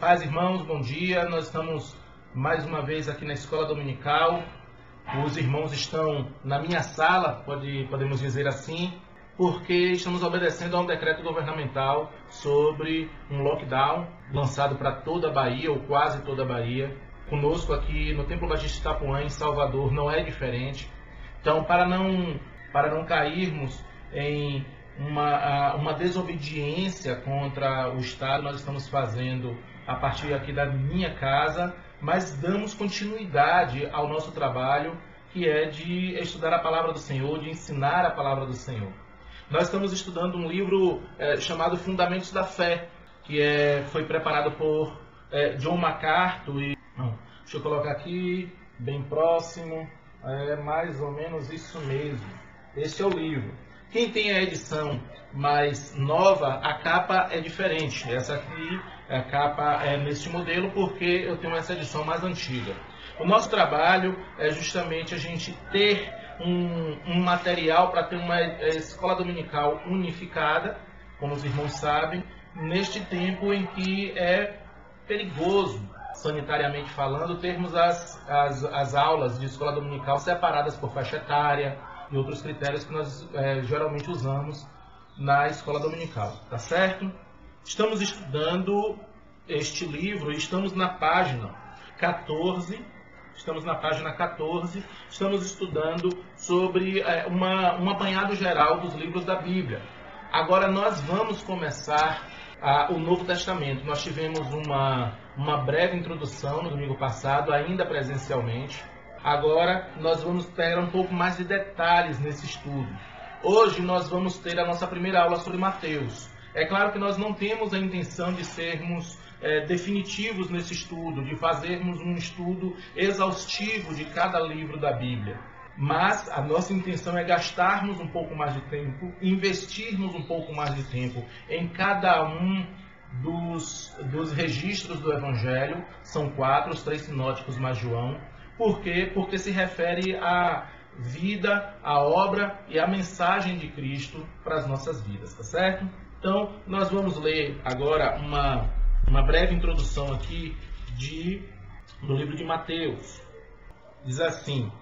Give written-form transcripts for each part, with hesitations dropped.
Paz, irmãos, bom dia. Nós estamos mais uma vez aqui na Escola Dominical. Os irmãos estão na minha sala, podemos dizer assim, porque estamos obedecendo a um decreto governamental sobre um lockdown lançado para toda a Bahia, ou quase toda a Bahia. Conosco aqui no Templo Batista Itapuã, em Salvador, não é diferente. Então, para não cairmos em uma desobediência contra o Estado, nós estamos fazendo a partir aqui da minha casa, mas damos continuidade ao nosso trabalho, que é de estudar a palavra do Senhor, de ensinar a palavra do Senhor. Nós estamos estudando um livro chamado Fundamentos da Fé, que foi preparado por John MacArthur. Deixa eu colocar aqui, bem próximo, mais ou menos isso mesmo. Esse é o livro. Quem tem a edição mais nova, a capa é diferente. Essa aqui, a capa é neste modelo, porque eu tenho essa edição mais antiga. O nosso trabalho é justamente a gente ter um material para ter uma escola dominical unificada, como os irmãos sabem, neste tempo em que é perigoso, sanitariamente falando, termos as aulas de escola dominical separadas por faixa etária e outros critérios que nós geralmente usamos na escola dominical, tá certo? Estamos estudando este livro, estamos na página 14, estamos estudando sobre um apanhado geral dos livros da Bíblia. Agora nós vamos começar o Novo Testamento. Nós tivemos uma breve introdução no domingo passado, ainda presencialmente. Agora nós vamos ter um pouco mais de detalhes nesse estudo. Hoje nós vamos ter a nossa primeira aula sobre Mateus. É claro que nós não temos a intenção de sermos definitivos nesse estudo, de fazermos um estudo exaustivo de cada livro da Bíblia. Mas a nossa intenção é gastarmos um pouco mais de tempo, investirmos um pouco mais de tempo em cada um dos registros do Evangelho. São 4, os 3 sinóticos mais João. Por quê? Porque se refere à vida, à obra e à mensagem de Cristo para as nossas vidas, tá certo? Então, nós vamos ler agora uma breve introdução aqui do livro de Mateus. Diz assim: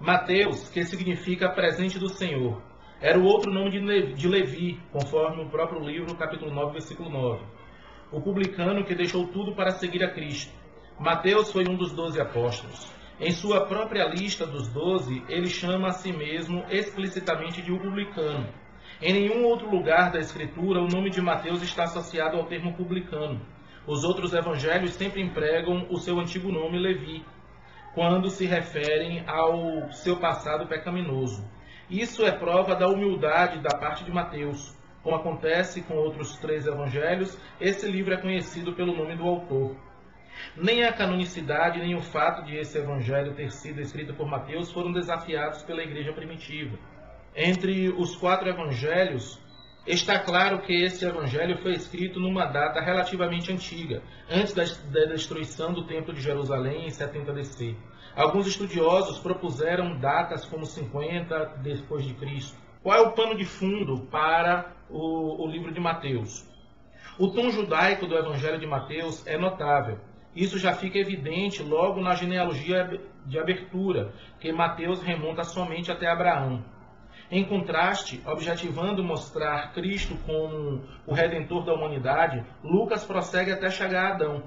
Mateus, que significa presente do Senhor, era o outro nome de Levi, conforme o próprio livro, capítulo 9, versículo 9. O publicano que deixou tudo para seguir a Cristo. Mateus foi um dos 12 apóstolos. Em sua própria lista dos 12, ele chama a si mesmo explicitamente de o publicano. Em nenhum outro lugar da Escritura, o nome de Mateus está associado ao termo publicano. Os outros evangelhos sempre empregam o seu antigo nome, Levi, quando se referem ao seu passado pecaminoso. Isso é prova da humildade da parte de Mateus. Como acontece com outros 3 evangelhos, esse livro é conhecido pelo nome do autor. Nem a canonicidade, nem o fato de esse evangelho ter sido escrito por Mateus foram desafiados pela igreja primitiva. Entre os 4 evangelhos, está claro que esse evangelho foi escrito numa data relativamente antiga, antes da destruição do Templo de Jerusalém em 70 DC. Alguns estudiosos propuseram datas como 50 depois de Cristo. Qual é o pano de fundo para o livro de Mateus? O tom judaico do evangelho de Mateus é notável. Isso já fica evidente logo na genealogia de abertura, que Mateus remonta somente até Abraão. Em contraste, objetivando mostrar Cristo como o Redentor da humanidade, Lucas prossegue até chegar a Adão.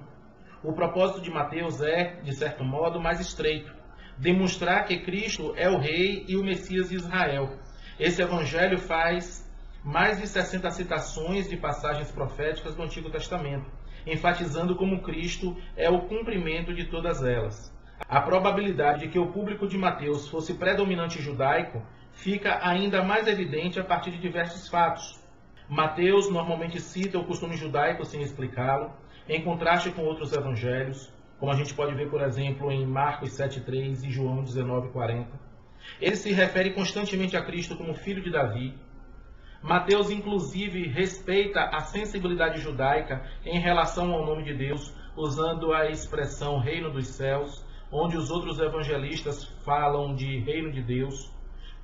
O propósito de Mateus é, de certo modo, mais estreito: demonstrar que Cristo é o Rei e o Messias de Israel. Esse evangelho faz mais de 60 citações de passagens proféticas do Antigo Testamento, enfatizando como Cristo é o cumprimento de todas elas. A probabilidade de que o público de Mateus fosse predominante judaico fica ainda mais evidente a partir de diversos fatos. Mateus normalmente cita o costume judaico sem explicá-lo, em contraste com outros evangelhos, como a gente pode ver, por exemplo, em Marcos 7,3 e João 19,40. Ele se refere constantemente a Cristo como filho de Davi. Mateus, inclusive, respeita a sensibilidade judaica em relação ao nome de Deus, usando a expressão reino dos céus, onde os outros evangelistas falam de reino de Deus.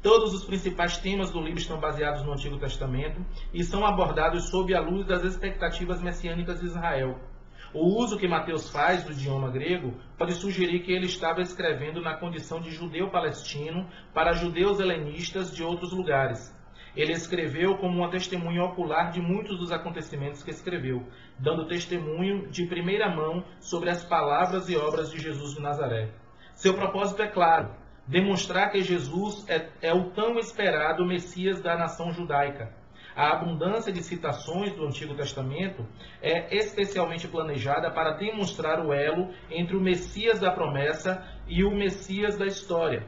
Todos os principais temas do livro estão baseados no Antigo Testamento e são abordados sob a luz das expectativas messiânicas de Israel. O uso que Mateus faz do idioma grego pode sugerir que ele estava escrevendo na condição de judeu palestino para judeus helenistas de outros lugares. Ele escreveu como uma testemunha ocular de muitos dos acontecimentos que escreveu, dando testemunho de primeira mão sobre as palavras e obras de Jesus de Nazaré. Seu propósito é claro: demonstrar que Jesus é o tão esperado Messias da nação judaica. A abundância de citações do Antigo Testamento é especialmente planejada para demonstrar o elo entre o Messias da promessa e o Messias da história.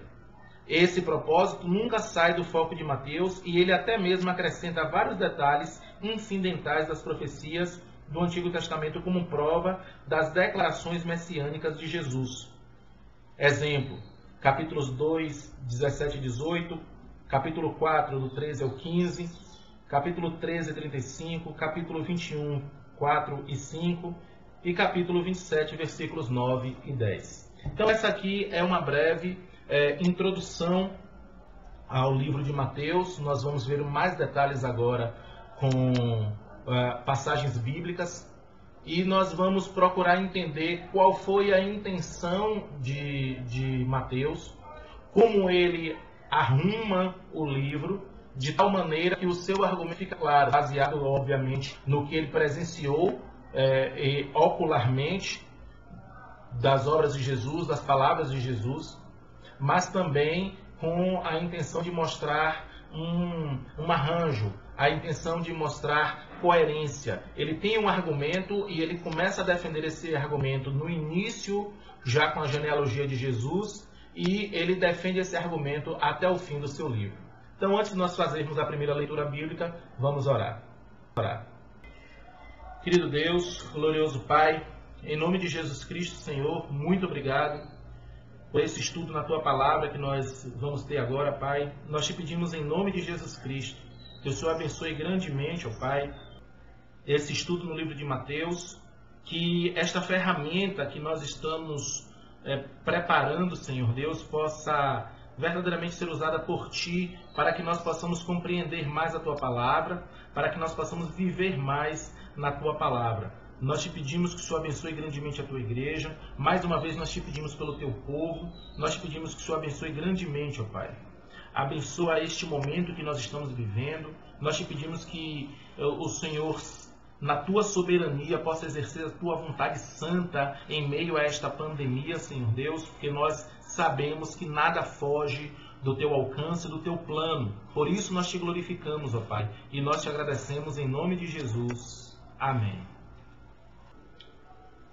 Esse propósito nunca sai do foco de Mateus e ele até mesmo acrescenta vários detalhes incidentais das profecias do Antigo Testamento como prova das declarações messiânicas de Jesus. Exemplo, capítulos 2, 17 e 18, capítulo 4, do 13 ao 15, capítulo 13, 35, capítulo 21, 4 e 5 e capítulo 27, versículos 9 e 10. Então essa aqui é uma breve introdução ao livro de Mateus. Nós vamos ver mais detalhes agora com passagens bíblicas e nós vamos procurar entender qual foi a intenção de Mateus, como ele arruma o livro de tal maneira que o seu argumento fica claro, baseado obviamente no que ele presenciou ocularmente das obras de Jesus, das palavras de Jesus, mas também com a intenção de mostrar um arranjo, a intenção de mostrar coerência. Ele tem um argumento e ele começa a defender esse argumento no início, já com a genealogia de Jesus, e ele defende esse argumento até o fim do seu livro. Então, antes de nós fazermos a primeira leitura bíblica, vamos orar. Querido Deus, glorioso Pai, em nome de Jesus Cristo, Senhor, muito obrigado por esse estudo na Tua Palavra que nós vamos ter agora, Pai. Nós te pedimos em nome de Jesus Cristo que o Senhor abençoe grandemente, ó Pai, esse estudo no livro de Mateus, que esta ferramenta que nós estamos preparando, Senhor Deus, possa verdadeiramente ser usada por Ti, para que nós possamos compreender mais a Tua Palavra, para que nós possamos viver mais na Tua Palavra. Nós te pedimos que o Senhor abençoe grandemente a Tua igreja. Mais uma vez nós te pedimos pelo Teu povo. Nós te pedimos que o Senhor abençoe grandemente, ó Pai. Abençoa este momento que nós estamos vivendo. Nós te pedimos que o Senhor, na Tua soberania, possa exercer a Tua vontade santa em meio a esta pandemia, Senhor Deus, porque nós sabemos que nada foge do Teu alcance, do Teu plano. Por isso nós te glorificamos, ó Pai, e nós te agradecemos em nome de Jesus. Amém.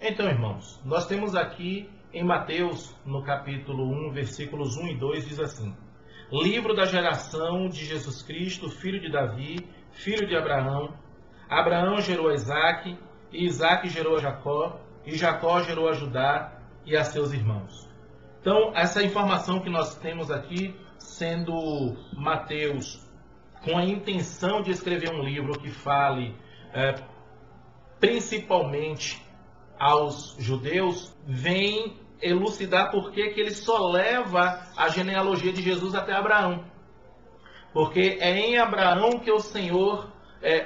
Então, irmãos, nós temos aqui em Mateus, no capítulo 1, versículos 1 e 2, diz assim: Livro da geração de Jesus Cristo, filho de Davi, filho de Abraão. Abraão gerou a Isaque, e Isaque gerou a Jacó, e Jacó gerou a Judá e a seus irmãos. Então, essa informação que nós temos aqui, sendo Mateus com a intenção de escrever um livro que fale principalmente aos judeus, vem elucidar por que ele só leva a genealogia de Jesus até Abraão. Porque é em Abraão que o Senhor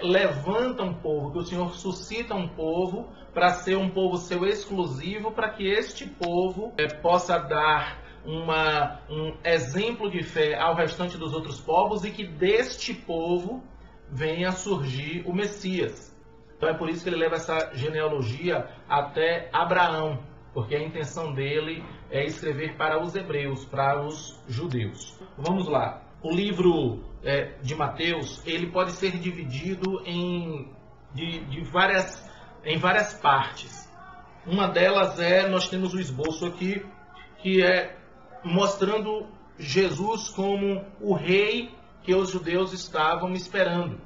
levanta um povo, que o Senhor suscita um povo para ser um povo seu exclusivo, para que este povo possa dar um exemplo de fé ao restante dos outros povos e que deste povo venha surgir o Messias. Então é por isso que ele leva essa genealogia até Abraão, porque a intenção dele é escrever para os hebreus, para os judeus. Vamos lá. O livro de Mateus, ele pode ser dividido em várias partes. Uma delas nós temos o esboço aqui, que é mostrando Jesus como o rei que os judeus estavam esperando.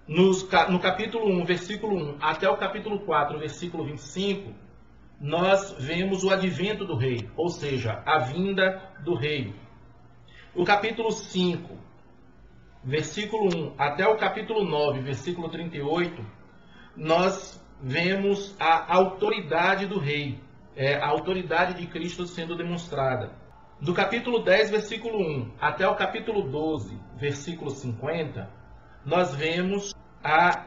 No capítulo 1, versículo 1, até o capítulo 4, versículo 25, nós vemos o advento do rei, ou seja, a vinda do rei. O capítulo 5, versículo 1, até o capítulo 9, versículo 38, nós vemos a autoridade do rei, a autoridade de Cristo sendo demonstrada. Do capítulo 10, versículo 1, até o capítulo 12, versículo 50, nós vemos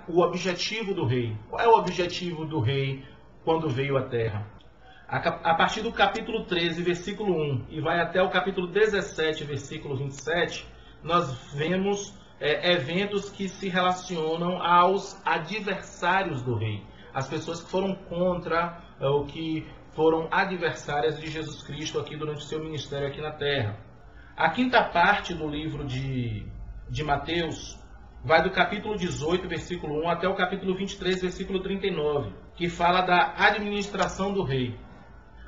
o objetivo do rei. Qual é o objetivo do rei quando veio à terra. A partir do capítulo 13, versículo 1, e vai até o capítulo 17, versículo 27, nós vemos eventos que se relacionam aos adversários do rei, as pessoas que foram contra, ou que foram adversárias de Jesus Cristo aqui durante o seu ministério aqui na terra. A quinta parte do livro de Mateus vai do capítulo 18, versículo 1, até o capítulo 23, versículo 39, que fala da administração do rei,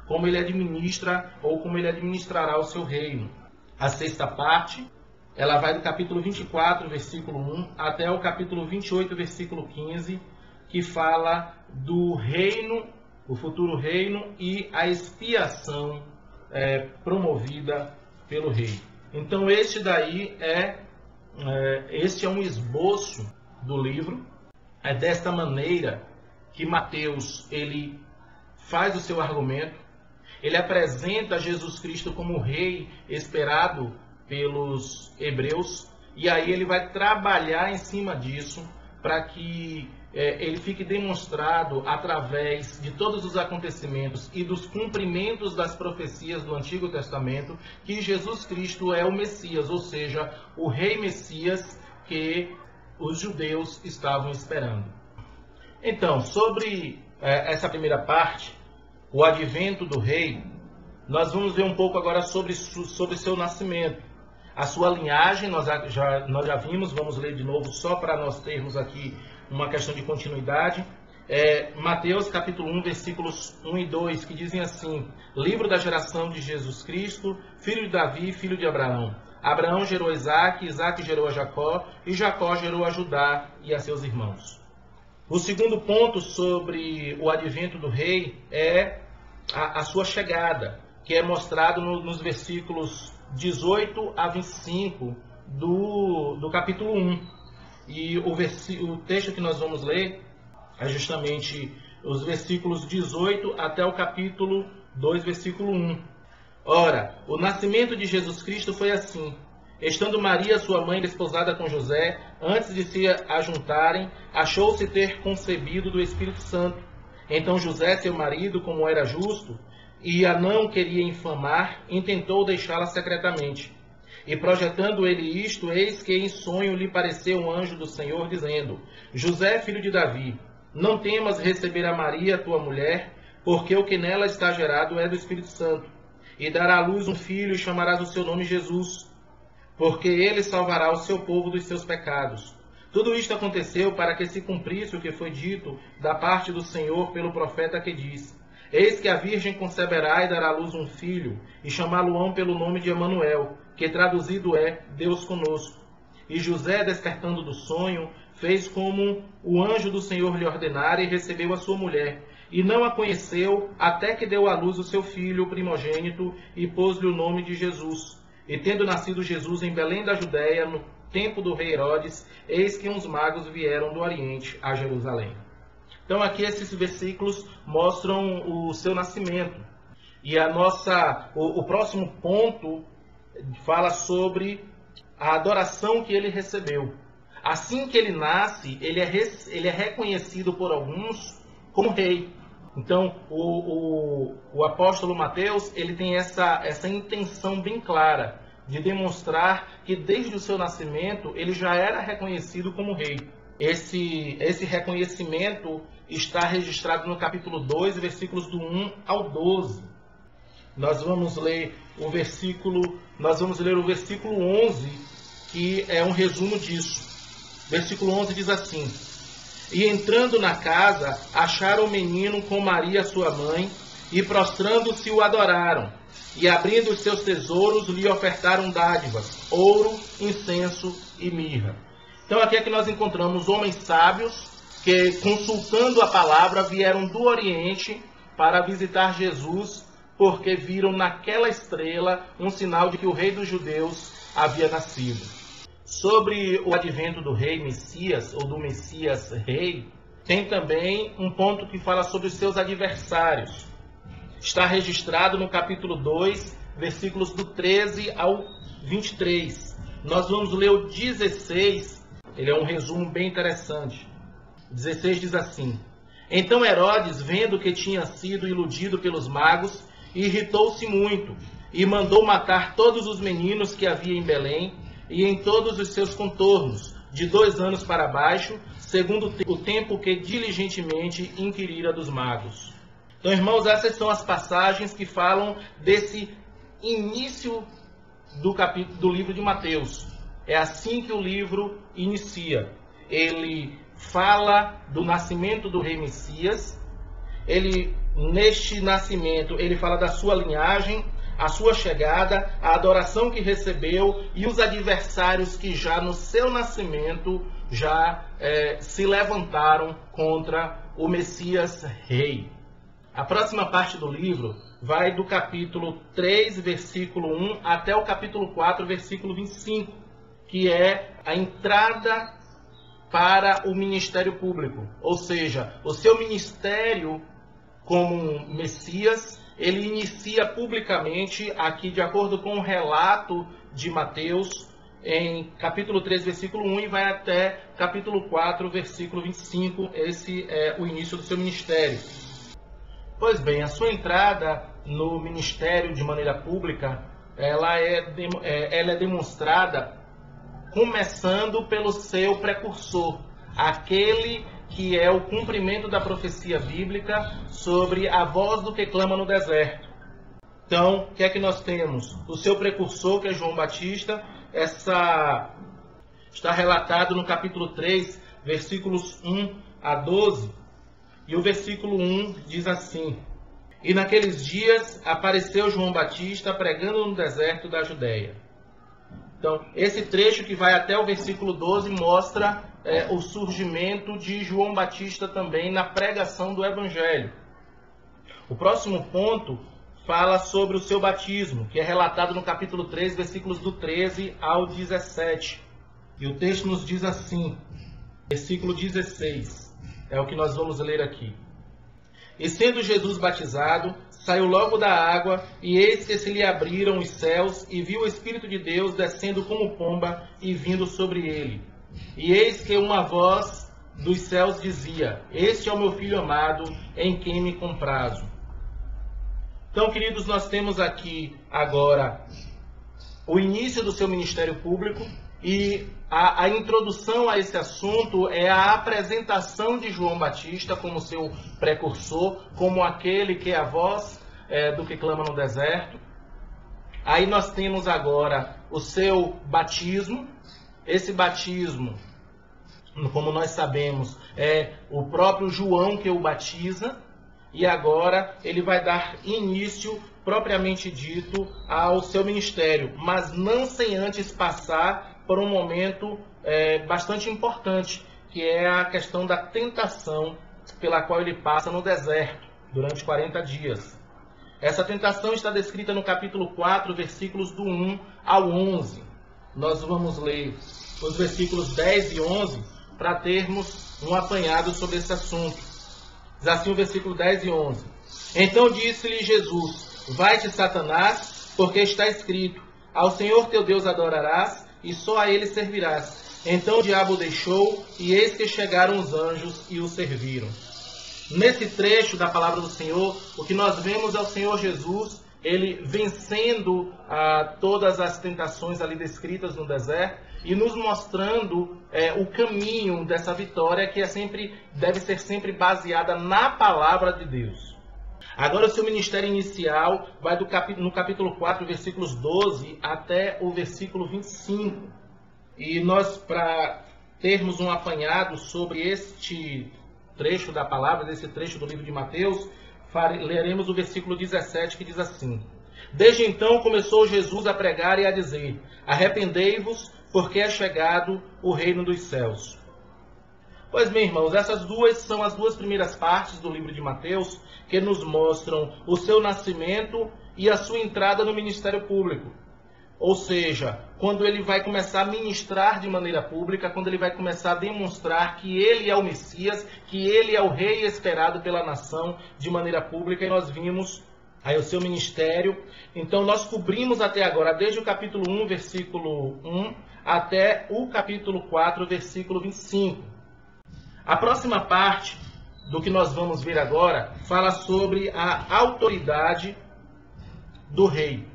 como ele administra ou como ele administrará o seu reino. A sexta parte, ela vai do capítulo 24, versículo 1, até o capítulo 28, versículo 15, que fala do reino, o futuro reino e a expiação promovida pelo rei. Então este é um esboço do livro. É desta maneira que Mateus ele faz o seu argumento. Ele apresenta Jesus Cristo como o rei esperado pelos hebreus, e aí ele vai trabalhar em cima disso para que ele fique demonstrado através de todos os acontecimentos e dos cumprimentos das profecias do Antigo Testamento que Jesus Cristo é o Messias, ou seja, o rei Messias que os judeus estavam esperando. Então, sobre essa primeira parte, o advento do rei, nós vamos ver um pouco agora sobre seu nascimento. A sua linhagem, nós já vimos, vamos ler de novo só para nós termos aqui uma questão de continuidade. Mateus capítulo 1, versículos 1 e 2, que dizem assim: livro da geração de Jesus Cristo, filho de Davi, filho de Abraão. Abraão gerou Isaque, Isaque gerou a Jacó, e Jacó gerou a Judá e a seus irmãos. O segundo ponto sobre o advento do rei é a sua chegada, que é mostrado nos versículos 18 a 25 do capítulo 1. E o texto que nós vamos ler é justamente os versículos 18 até o capítulo 2, versículo 1. Ora, o nascimento de Jesus Cristo foi assim. Estando Maria, sua mãe, desposada com José, antes de se ajuntarem, achou-se ter concebido do Espírito Santo. Então José, seu marido, como era justo, e a não queria infamar, intentou deixá-la secretamente. E projetando ele isto, eis que em sonho lhe pareceu um anjo do Senhor, dizendo: José, filho de Davi, não temas receber a Maria, tua mulher, porque o que nela está gerado é do Espírito Santo. E dará à luz um filho, e chamarás o seu nome Jesus, porque ele salvará o seu povo dos seus pecados. Tudo isto aconteceu para que se cumprisse o que foi dito da parte do Senhor pelo profeta que diz: Eis que a virgem conceberá e dará à luz um filho, e chamá-lo-ão pelo nome de Emanuel, que traduzido é Deus conosco. E José, despertando do sonho, fez como o anjo do Senhor lhe ordenara e recebeu a sua mulher. E não a conheceu até que deu à luz o seu filho, o primogênito, e pôs-lhe o nome de Jesus. E tendo nascido Jesus em Belém da Judéia, no tempo do rei Herodes, eis que uns magos vieram do Oriente a Jerusalém. Então aqui esses versículos mostram o seu nascimento. E o próximo ponto fala sobre a adoração que ele recebeu. Assim que ele nasce, ele é reconhecido por alguns como rei. Então o apóstolo Mateus ele tem essa intenção bem clara de demonstrar que desde o seu nascimento ele já era reconhecido como rei. Esse reconhecimento está registrado no capítulo 2, versículos do 1 ao 12. Nós vamos ler o versículo 11, que é um resumo disso. Versículo 11 diz assim: E entrando na casa, acharam o menino com Maria, sua mãe, e prostrando-se o adoraram. E abrindo os seus tesouros, lhe ofertaram dádivas, ouro, incenso e mirra. Então aqui é que nós encontramos homens sábios que, consultando a palavra, vieram do Oriente para visitar Jesus, porque viram naquela estrela um sinal de que o rei dos judeus havia nascido. Sobre o advento do rei Messias, ou do Messias rei, tem também um ponto que fala sobre os seus adversários. Está registrado no capítulo 2, versículos do 13 ao 23. Nós vamos ler o 16, ele é um resumo bem interessante. 16 diz assim: Então Herodes, vendo que tinha sido iludido pelos magos, irritou-se muito e mandou matar todos os meninos que havia em Belém e em todos os seus contornos, de 2 anos para baixo, segundo o tempo que diligentemente inquirira dos magos. Então, irmãos, essas são as passagens que falam desse início do livro de Mateus. É assim que o livro inicia. Ele fala do nascimento do rei Messias. Neste nascimento, ele fala da sua linhagem, a sua chegada, a adoração que recebeu e os adversários que já no seu nascimento já se levantaram contra o Messias rei. A próxima parte do livro vai do capítulo 3, versículo 1, até o capítulo 4, versículo 25, que é a entrada para o ministério público. Ou seja, o seu ministério como Messias, ele inicia publicamente, aqui de acordo com o relato de Mateus, em capítulo 3, versículo 1, e vai até capítulo 4, versículo 25. Esse é o início do seu ministério. Pois bem, a sua entrada no ministério de maneira pública, ela é demonstrada começando pelo seu precursor, aquele que é o cumprimento da profecia bíblica sobre a voz do que clama no deserto. Então, o que é que nós temos? O seu precursor, que é João Batista, está relatado no capítulo 3, versículos 1 a 12, e o versículo 1 diz assim: E naqueles dias apareceu João Batista pregando no deserto da Judéia. Então, esse trecho que vai até o versículo 12 mostra o surgimento de João Batista também na pregação do Evangelho. O próximo ponto fala sobre o seu batismo, que é relatado no capítulo 3, versículos do 13 ao 17. E o texto nos diz assim, versículo 16, é o que nós vamos ler aqui. E sendo Jesus batizado, saiu logo da água, e eis que se lhe abriram os céus, e viu o Espírito de Deus descendo como pomba e vindo sobre ele. E eis que uma voz dos céus dizia: Este é o meu Filho amado, em quem me comprazo. Então, queridos, nós temos aqui agora o início do seu ministério público, e a introdução a esse assunto é a apresentação de João Batista como seu precursor, como aquele que é a voz do que clama no deserto. Aí nós temos agora o seu batismo. Esse batismo, como nós sabemos, é o próprio João que o batiza. E agora ele vai dar início, propriamente dito, ao seu ministério, mas não sem antes passar por um momento bastante importante, que é a questão da tentação pela qual ele passa no deserto durante 40 dias. Essa tentação está descrita no capítulo 4, versículos do 1 ao 11. Nós vamos ler os versículos 10 e 11 para termos um apanhado sobre esse assunto. Diz assim o versículo 10 e 11. Então disse-lhe Jesus: Vai-te, Satanás, porque está escrito: Ao Senhor teu Deus adorarás, e só a ele servirás. Então o diabo o deixou, e eis que chegaram os anjos e o serviram. Nesse trecho da palavra do Senhor, o que nós vemos é o Senhor Jesus, ele vencendo todas as tentações ali descritas no deserto, e nos mostrando o caminho dessa vitória, que deve ser sempre baseada na palavra de Deus. Agora o seu ministério inicial vai no capítulo 4, versículos 12 até o versículo 25. E nós, para termos um apanhado sobre este trecho da palavra, desse trecho do livro de Mateus, leremos o versículo 17, que diz assim: Desde então começou Jesus a pregar e a dizer: Arrependei-vos, porque é chegado o reino dos céus. Pois bem, irmãos, essas são as duas primeiras partes do livro de Mateus, que nos mostram o seu nascimento e a sua entrada no ministério público. Ou seja, quando ele vai começar a ministrar de maneira pública, quando ele vai começar a demonstrar que ele é o Messias, que ele é o rei esperado pela nação de maneira pública, e nós vimos aí o seu ministério. Então nós cobrimos até agora, desde o capítulo 1, versículo 1, até o capítulo 4, versículo 25. A próxima parte do que nós vamos ver agora, fala sobre a autoridade do rei.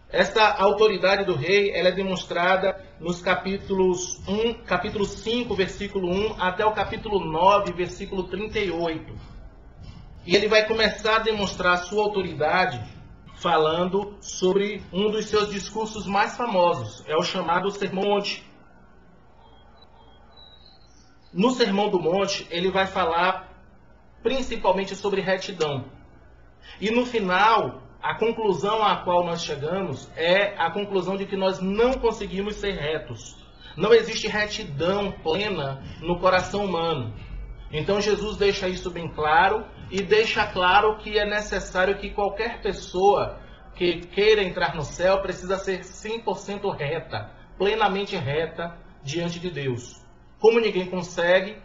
Essa autoridade do rei, ela é demonstrada nos capítulo 5, versículo 1, até o capítulo 9, versículo 38. E ele vai começar a demonstrar a sua autoridade falando sobre um dos seus discursos mais famosos, é o chamado Sermão do Monte. No Sermão do Monte, ele vai falar principalmente sobre retidão. E no final, a conclusão à qual nós chegamos é a conclusão de que nós não conseguimos ser retos. Não existe retidão plena no coração humano. Então Jesus deixa isso bem claro e deixa claro que é necessário que qualquer pessoa que queira entrar no céu precisa ser 100% reta, plenamente reta diante de Deus. Como ninguém consegue,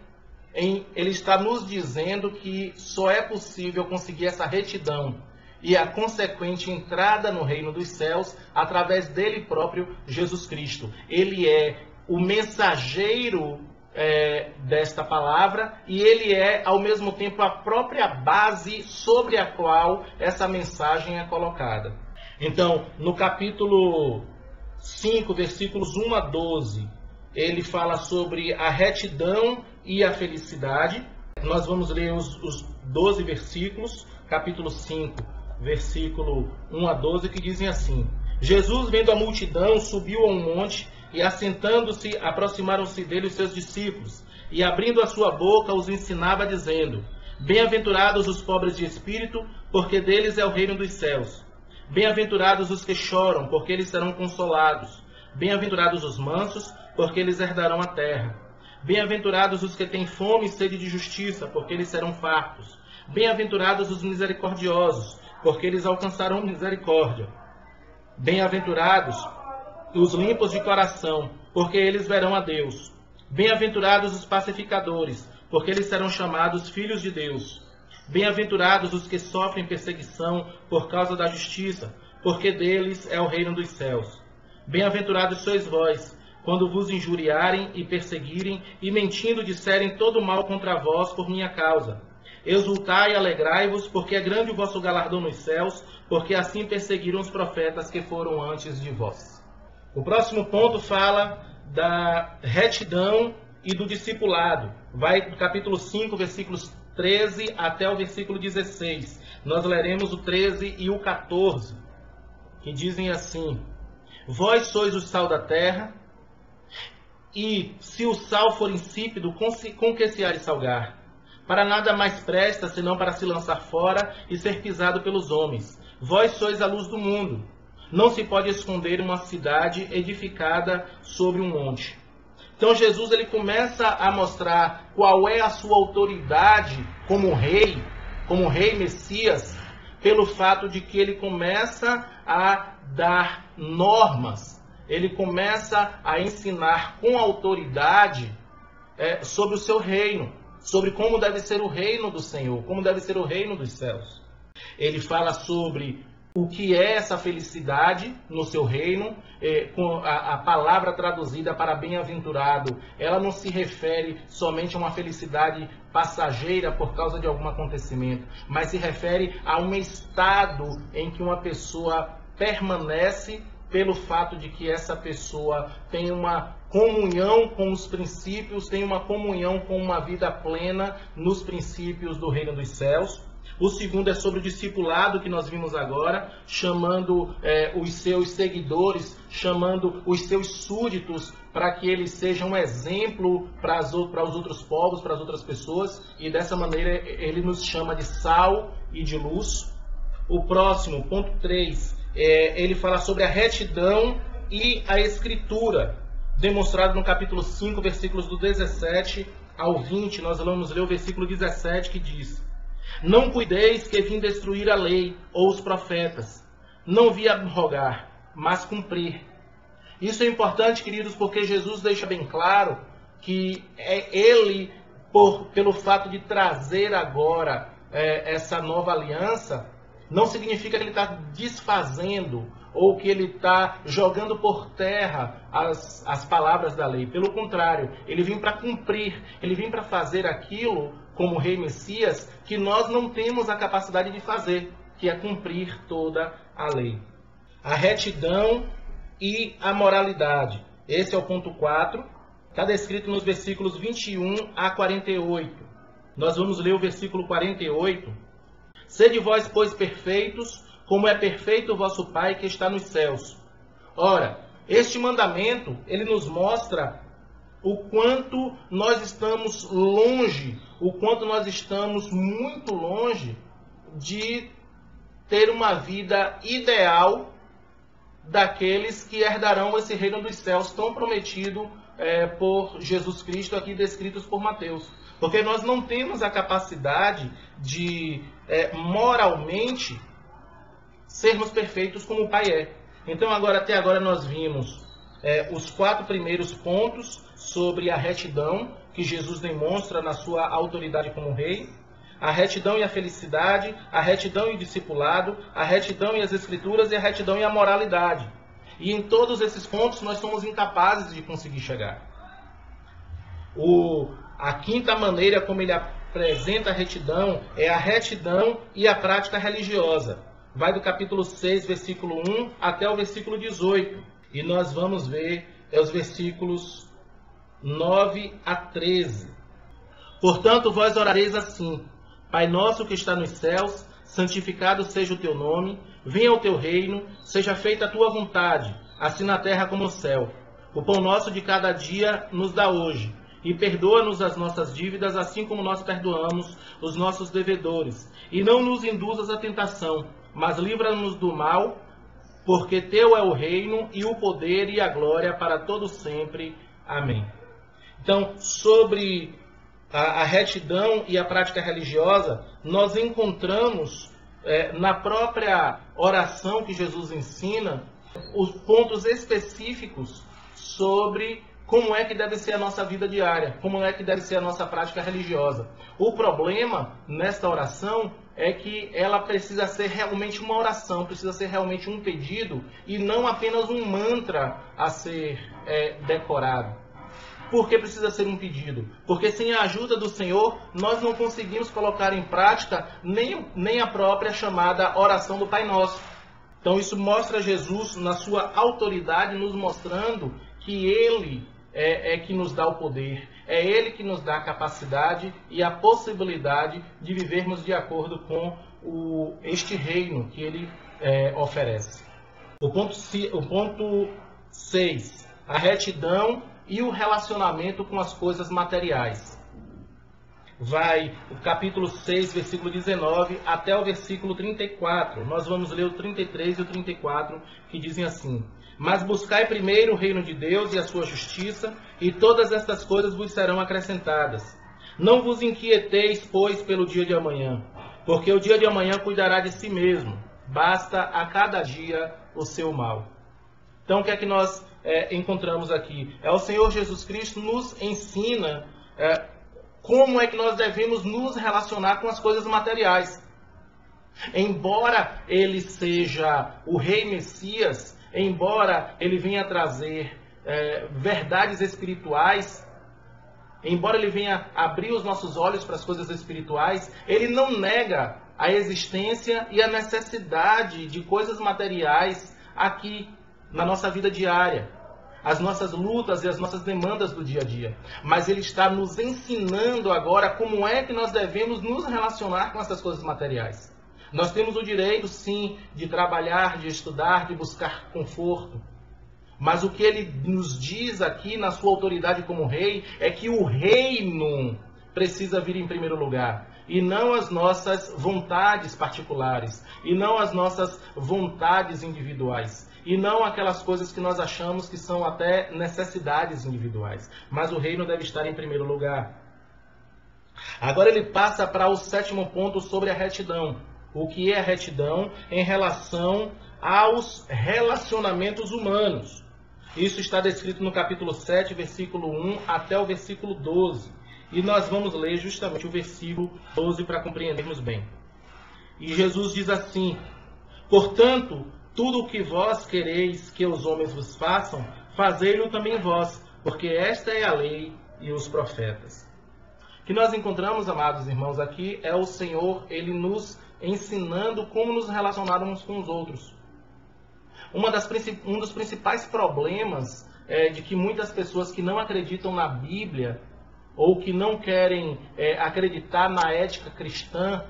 ele está nos dizendo que só é possível conseguir essa retidão e a consequente entrada no reino dos céus através dele próprio, Jesus Cristo. Ele é o mensageiro desta palavra e ele é, ao mesmo tempo, a própria base sobre a qual essa mensagem é colocada. Então, no capítulo 5, versículos 1 a 12, ele fala sobre a retidão e a felicidade. Nós vamos ler os 12 versículos, capítulo 5, versículo 1 a 12, que dizem assim: Jesus, vendo a multidão, subiu a um monte, e assentando-se, aproximaram-se dele os seus discípulos, e abrindo a sua boca, os ensinava, dizendo: Bem-aventurados os pobres de espírito, porque deles é o reino dos céus. Bem-aventurados os que choram, porque eles serão consolados. Bem-aventurados os mansos, porque eles herdarão a terra. Bem-aventurados os que têm fome e sede de justiça, porque eles serão fartos. Bem-aventurados os misericordiosos, porque eles alcançarão misericórdia. Bem-aventurados os limpos de coração, porque eles verão a Deus. Bem-aventurados os pacificadores, porque eles serão chamados filhos de Deus. Bem-aventurados os que sofrem perseguição por causa da justiça, porque deles é o reino dos céus. Bem-aventurados sois vós, quando vos injuriarem e perseguirem, e mentindo disserem todo mal contra vós por minha causa. Exultai e alegrai-vos, porque é grande o vosso galardão nos céus, porque assim perseguiram os profetas que foram antes de vós. O próximo ponto fala da retidão e do discipulado. Vai do capítulo 5, versículos 13 até o versículo 16. Nós leremos o 13 e o 14, que dizem assim: Vós sois o sal da terra, e se o sal for insípido, com que se há de salgar? Para nada mais presta, senão para se lançar fora e ser pisado pelos homens. Vós sois a luz do mundo. Não se pode esconder uma cidade edificada sobre um monte. Então Jesus ele começa a mostrar qual é a sua autoridade como rei Messias, pelo fato de que ele começa a dar normas, ele começa a ensinar com autoridade sobre o seu reino, sobre como deve ser o reino do Senhor, como deve ser o reino dos céus. Ele fala sobre o que é essa felicidade no seu reino. Com a palavra traduzida para bem-aventurado, ela não se refere somente a uma felicidade passageira por causa de algum acontecimento, mas se refere a um estado em que uma pessoa permanece pelo fato de que essa pessoa tem uma comunhão com os princípios, tem uma comunhão com uma vida plena nos princípios do reino dos céus. O segundo é sobre o discipulado, que nós vimos agora, chamando os seus seguidores, chamando os seus súditos para que eles sejam um exemplo para os outros povos, para as outras pessoas, e dessa maneira ele nos chama de sal e de luz. O próximo, ponto 3, ele fala sobre a retidão e a escritura, demonstrado no capítulo 5, versículos do 17 ao 20. Nós vamos ler o versículo 17, que diz: Não cuideis que vim destruir a lei ou os profetas. Não vi abrogar, mas cumprir. Isso é importante, queridos, porque Jesus deixa bem claro que ele, pelo fato de trazer agora essa nova aliança, não significa que ele está desfazendo ou que ele está jogando por terra as palavras da lei. Pelo contrário, ele vem para cumprir, ele vem para fazer aquilo como Rei Messias, que nós não temos a capacidade de fazer, que é cumprir toda a lei. A retidão e a moralidade. Esse é o ponto 4. Está descrito nos versículos 21 a 48. Nós vamos ler o versículo 48. Sede vós, pois, perfeitos, como é perfeito o vosso Pai que está nos céus. Ora, este mandamento, ele nos mostra o quanto nós estamos longe, o quanto nós estamos muito longe de ter uma vida ideal daqueles que herdarão esse reino dos céus tão prometido por Jesus Cristo, aqui descritos por Mateus. Porque nós não temos a capacidade de moralmente sermos perfeitos como o Pai é. Então até agora nós vimos os 4 primeiros pontos sobre a retidão que Jesus demonstra na sua autoridade como rei, a retidão e a felicidade, a retidão e o discipulado, a retidão e as escrituras e a retidão e a moralidade. E em todos esses pontos nós somos incapazes de conseguir chegar. A quinta maneira como ele apresenta a retidão é a retidão e a prática religiosa. Vai do capítulo 6, versículo 1 até o versículo 18. E nós vamos ver os versículos 9 a 13. Portanto, vós orareis assim: Pai nosso que está nos céus, santificado seja o teu nome, venha o teu reino, seja feita a tua vontade, assim na terra como no céu. O pão nosso de cada dia nos dá hoje, e perdoa-nos as nossas dívidas, assim como nós perdoamos os nossos devedores. E não nos induzas à tentação, mas livra-nos do mal, porque teu é o reino, e o poder e a glória para todo sempre. Amém. Então, sobre a retidão e a prática religiosa, nós encontramos na própria oração que Jesus ensina os pontos específicos sobre como é que deve ser a nossa vida diária, como é que deve ser a nossa prática religiosa. O problema nesta oração é que ela precisa ser realmente uma oração, precisa ser realmente um pedido e não apenas um mantra a ser decorado. Por que precisa ser um pedido? Porque sem a ajuda do Senhor, nós não conseguimos colocar em prática nem a própria chamada oração do Pai Nosso. Então isso mostra Jesus na sua autoridade, nos mostrando que Ele é que nos dá o poder, é Ele que nos dá a capacidade e a possibilidade de vivermos de acordo com este reino que Ele oferece. O ponto 6, a retidão e o relacionamento com as coisas materiais. Vai o capítulo 6, versículo 19, até o versículo 34. Nós vamos ler o 33 e o 34, que dizem assim: Mas buscai primeiro o reino de Deus e a sua justiça, e todas estas coisas vos serão acrescentadas. Não vos inquieteis, pois, pelo dia de amanhã, porque o dia de amanhã cuidará de si mesmo. Basta a cada dia o seu mal. Então, o que é que nós encontramos aqui? O Senhor Jesus Cristo nos ensina como é que nós devemos nos relacionar com as coisas materiais. Embora Ele seja o Rei Messias, embora Ele venha trazer verdades espirituais, embora Ele venha abrir os nossos olhos para as coisas espirituais, Ele não nega a existência e a necessidade de coisas materiais aqui na nossa vida diária, as nossas lutas e as nossas demandas do dia a dia. Mas Ele está nos ensinando agora como é que nós devemos nos relacionar com essas coisas materiais. Nós temos o direito, sim, de trabalhar, de estudar, de buscar conforto. Mas o que Ele nos diz aqui na sua autoridade como rei é que o reino precisa vir em primeiro lugar. E não as nossas vontades particulares. E não as nossas vontades individuais. E não aquelas coisas que nós achamos que são até necessidades individuais. Mas o reino deve estar em primeiro lugar. Agora ele passa para o 7º ponto sobre a retidão. O que é a retidão em relação aos relacionamentos humanos. Isso está descrito no capítulo 7, versículo 1 até o versículo 12. E nós vamos ler justamente o versículo 12 para compreendermos bem. E Jesus diz assim: Portanto, tudo o que vós quereis que os homens vos façam, fazei-lo também vós, porque esta é a lei e os profetas. que nós encontramos, amados irmãos, aqui é o Senhor, ele nos ensinando como nos relacionarmos com os outros. Um dos principais problemas de que muitas pessoas que não acreditam na Bíblia ou que não querem acreditar na ética cristã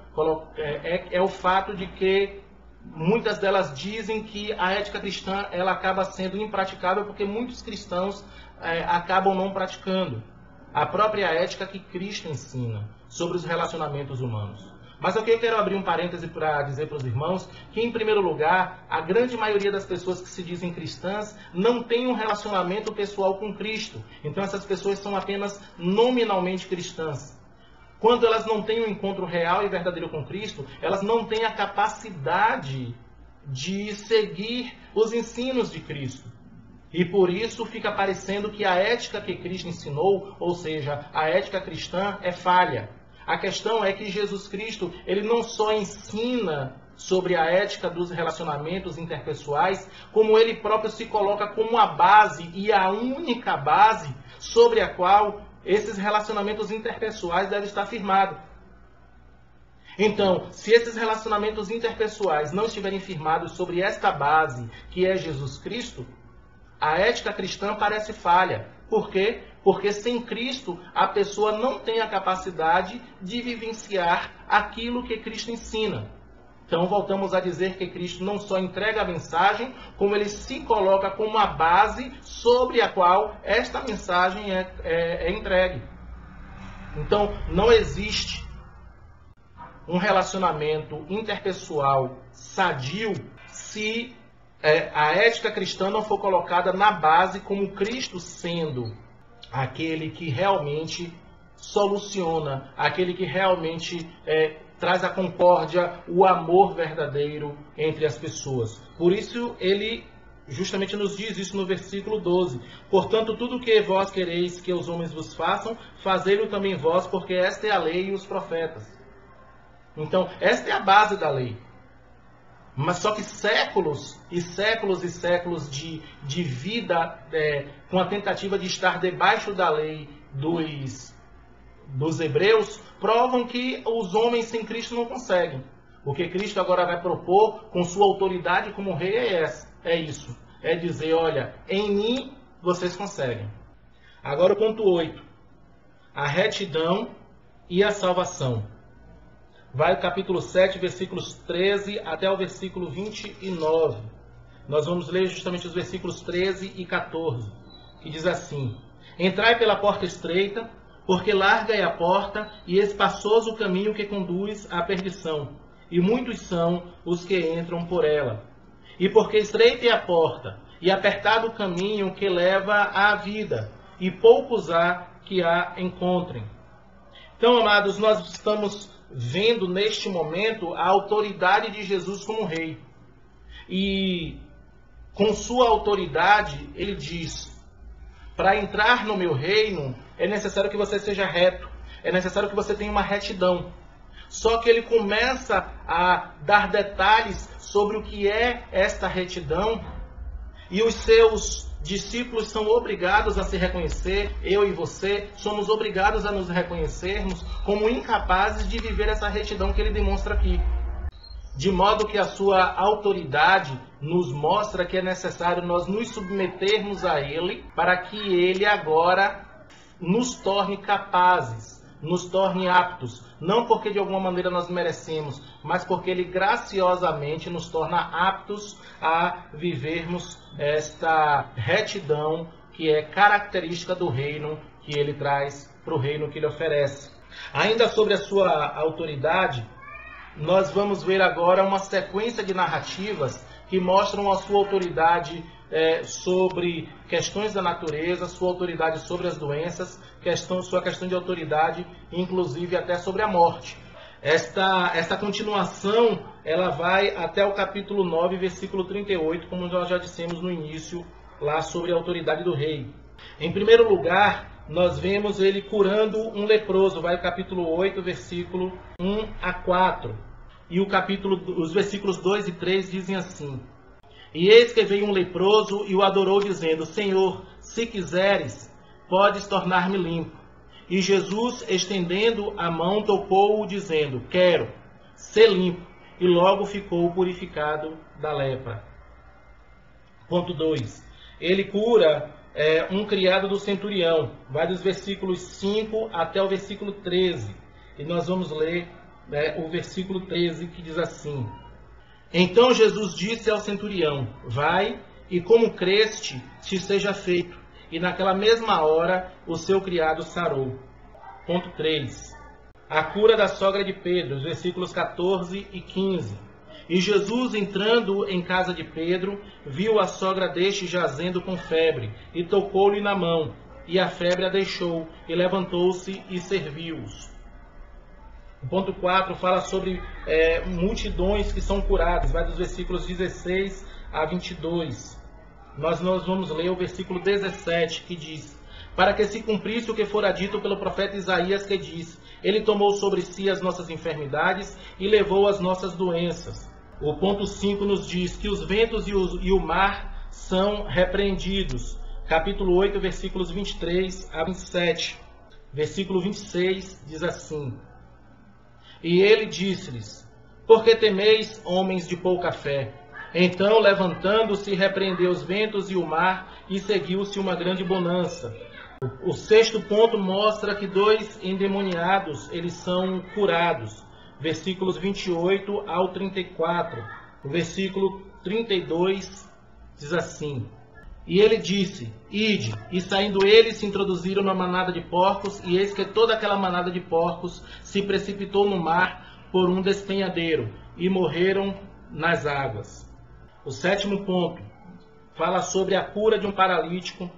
é o fato de que muitas delas dizem que a ética cristã ela acaba sendo impraticável porque muitos cristãos acabam não praticando a própria ética que Cristo ensina sobre os relacionamentos humanos. Mas aqui eu quero abrir um parêntese para dizer para os irmãos que, em primeiro lugar, a grande maioria das pessoas que se dizem cristãs não tem um relacionamento pessoal com Cristo. Então essas pessoas são apenas nominalmente cristãs. Quando elas não têm um encontro real e verdadeiro com Cristo, elas não têm a capacidade de seguir os ensinos de Cristo. E por isso fica parecendo que a ética que Cristo ensinou, ou seja, a ética cristã, é falha. A questão é que Jesus Cristo, ele não só ensina sobre a ética dos relacionamentos interpessoais, como ele próprio se coloca como a base e a única base sobre a qual esses relacionamentos interpessoais devem estar firmados. Então, se esses relacionamentos interpessoais não estiverem firmados sobre esta base, que é Jesus Cristo, a ética cristã parece falha. Por quê? Porque sem Cristo a pessoa não tem a capacidade de vivenciar aquilo que Cristo ensina. Então voltamos a dizer que Cristo não só entrega a mensagem, como ele se coloca como a base sobre a qual esta mensagem é entregue. Então não existe um relacionamento interpessoal sadio se a ética cristã não for colocada na base como Cristo sendo aquele que realmente soluciona, aquele que realmente traz a concórdia, o amor verdadeiro entre as pessoas. Por isso ele justamente nos diz isso no versículo 12. Portanto, tudo o que vós quereis que os homens vos façam, fazei-o também vós, porque esta é a lei e os profetas. Então, esta é a base da lei. Mas só que séculos e séculos e séculos de vida com a tentativa de estar debaixo da lei dos hebreus provam que os homens sem Cristo não conseguem. O que Cristo agora vai propor com sua autoridade como rei é isso. É dizer, olha, em mim vocês conseguem. Agora o ponto 8. A retidão e a salvação. Vai o capítulo 7, versículos 13 até o versículo 29. Nós vamos ler justamente os versículos 13 e 14, que diz assim: Entrai pela porta estreita, porque larga é a porta e espaçoso o caminho que conduz à perdição, e muitos são os que entram por ela. E porque estreita é a porta, e apertado o caminho que leva à vida, e poucos há que a encontrem. Então, amados, nós estamos vendo neste momento a autoridade de Jesus como rei. E com sua autoridade, ele diz: para entrar no meu reino, é necessário que você seja reto, é necessário que você tenha uma retidão. Só que ele começa a dar detalhes sobre o que é esta retidão, e os seus discípulos são obrigados a se reconhecer, eu e você somos obrigados a nos reconhecermos como incapazes de viver essa retidão que ele demonstra aqui. De modo que a sua autoridade nos mostra que é necessário nós nos submetermos a ele para que ele agora nos torne capazes, nos torne aptos, não porque de alguma maneira nós merecemos, mas porque ele graciosamente nos torna aptos a vivermos esta retidão que é característica do reino que ele traz para o reino que ele oferece. Ainda sobre a sua autoridade, nós vamos ver agora uma sequência de narrativas que mostram a sua autoridade sobre questões da natureza, sua autoridade sobre as doenças, sua questão de autoridade, inclusive até sobre a morte. Esta continuação, ela vai até o capítulo 9, versículo 38, como nós já dissemos no início, lá sobre a autoridade do rei. Em primeiro lugar, nós vemos ele curando um leproso, vai o capítulo 8, versículo 1 a 4. E os versículos 2 e 3 dizem assim: E eis que veio um leproso e o adorou, dizendo: Senhor, se quiseres, podes tornar-me limpo. E Jesus, estendendo a mão, tocou-o, dizendo: quero, ser limpo. E logo ficou purificado da lepra. Ponto 2. Ele cura um criado do centurião. Vai dos versículos 5 até o versículo 13. E nós vamos ler o versículo 13, que diz assim: Então Jesus disse ao centurião: vai, e como creste, te seja feito. E naquela mesma hora o seu criado sarou. Ponto 3. A cura da sogra de Pedro, os versículos 14 e 15. E Jesus, entrando em casa de Pedro, viu a sogra deste jazendo com febre, e tocou-lhe na mão, e a febre a deixou, e levantou-se e serviu-os. O ponto 4 fala sobre multidões que são curadas, vai dos versículos 16 a 22. Nós vamos ler o versículo 17, que diz: para que se cumprisse o que fora dito pelo profeta Isaías, que diz: ele tomou sobre si as nossas enfermidades e levou as nossas doenças. O ponto 5 nos diz que os ventos e o mar são repreendidos. Capítulo 8, versículos 23 a 27. Versículo 26 diz assim: e ele disse-lhes: por que temeis, homens de pouca fé? Então, levantando-se, repreendeu os ventos e o mar, e seguiu-se uma grande bonança. O 6º ponto mostra que 2 endemoniados, eles são curados. Versículos 28 ao 34. O versículo 32 diz assim: e ele disse: ide. E saindo eles, se introduziram numa manada de porcos, e eis que toda aquela manada de porcos se precipitou no mar por um despenhadeiro, e morreram nas águas. O 7º ponto fala sobre a cura de um paralítico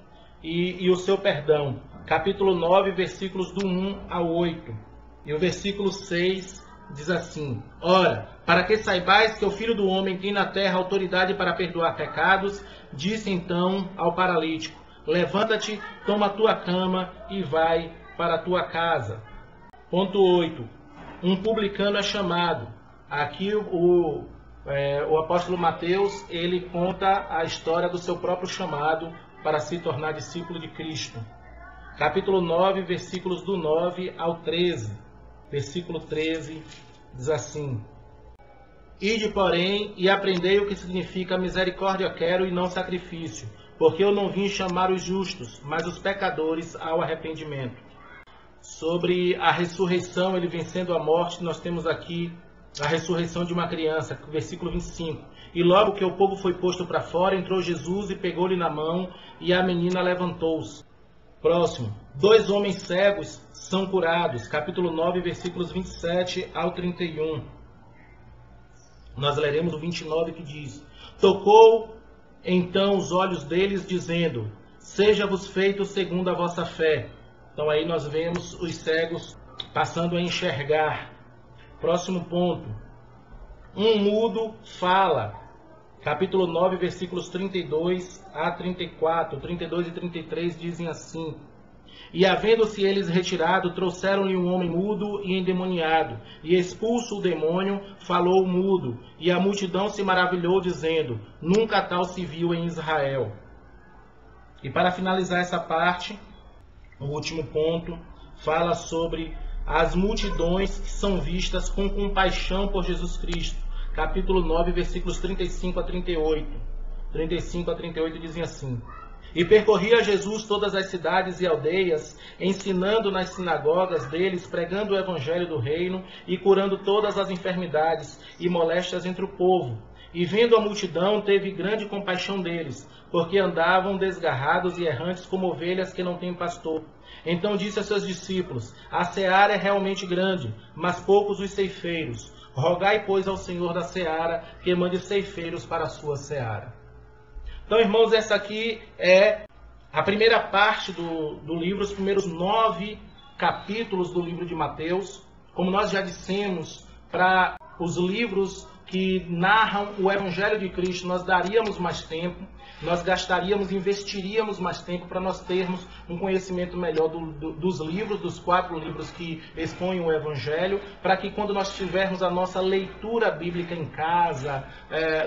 e o seu perdão. Capítulo 9, versículos do 1 ao 8. E o versículo 6 diz assim: ora, para que saibais que o Filho do Homem tem na terra autoridade para perdoar pecados, disse então ao paralítico: levanta-te, toma a tua cama e vai para a tua casa. Ponto 8. Um publicano é chamado. Aqui o apóstolo Mateus, ele conta a história do seu próprio chamado para se tornar discípulo de Cristo. Capítulo 9, versículos do 9 ao 13. Versículo 13 diz assim: ide, porém, e aprendei o que significa misericórdia quero e não sacrifício, porque eu não vim chamar os justos, mas os pecadores ao arrependimento. Sobre a ressurreição, ele vencendo a morte, nós temos aqui a ressurreição de uma criança, versículo 25. E logo que o povo foi posto para fora, entrou Jesus e pegou-lhe na mão, e a menina levantou-se. Próximo. 2 homens cegos são curados. Capítulo 9, versículos 27 ao 31. Nós leremos o 29, que diz: tocou então os olhos deles, dizendo: seja-vos feito segundo a vossa fé. Então aí nós vemos os cegos passando a enxergar. Próximo ponto. Um mudo fala. Capítulo 9, versículos 32 a 34. 32 e 33 dizem assim: e havendo-se eles retirado, trouxeram-lhe um homem mudo e endemoniado. E expulso o demônio, falou o mudo. E a multidão se maravilhou, dizendo: nunca tal se viu em Israel. E para finalizar essa parte, o último ponto fala sobre as multidões que são vistas com compaixão por Jesus Cristo. Capítulo 9, versículos 35 a 38. 35 a 38 dizem assim: e percorria Jesus todas as cidades e aldeias, ensinando nas sinagogas deles, pregando o evangelho do reino e curando todas as enfermidades e moléstias entre o povo. E vendo a multidão, teve grande compaixão deles, porque andavam desgarrados e errantes como ovelhas que não têm pastor. Então disse a seus discípulos: a seara é realmente grande, mas poucos os ceifeiros. Rogai, pois, ao Senhor da seara que mande ceifeiros para a sua seara. Então, irmãos, essa aqui é a primeira parte do livro, os primeiros 9 capítulos do livro de Mateus. Como nós já dissemos, para os livros que narram o Evangelho de Cristo, nós daríamos mais tempo, nós gastaríamos, investiríamos mais tempo para nós termos um conhecimento melhor dos livros, dos 4 livros que expõem o Evangelho, para que quando nós tivermos a nossa leitura bíblica em casa,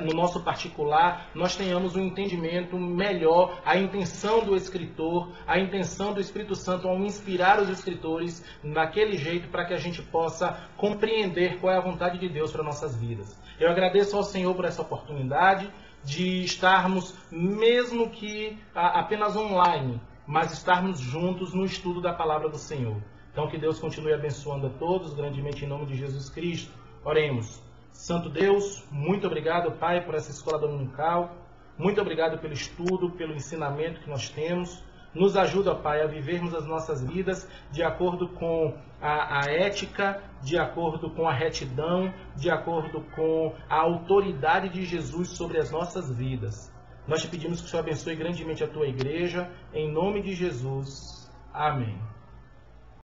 no nosso particular, nós tenhamos um entendimento melhor, a intenção do escritor, a intenção do Espírito Santo ao inspirar os escritores daquele jeito para que a gente possa compreender qual é a vontade de Deus para nossas vidas. Eu agradeço ao Senhor por essa oportunidade de estarmos, mesmo que apenas online, mas estarmos juntos no estudo da palavra do Senhor. Então que Deus continue abençoando a todos, grandemente em nome de Jesus Cristo. Oremos. Santo Deus, muito obrigado, Pai, por essa escola dominical. Muito obrigado pelo estudo, pelo ensinamento que nós temos. Nos ajuda, Pai, a vivermos as nossas vidas de acordo com a ética, de acordo com a retidão, de acordo com a autoridade de Jesus sobre as nossas vidas. Nós te pedimos que o Senhor abençoe grandemente a tua igreja, em nome de Jesus. Amém.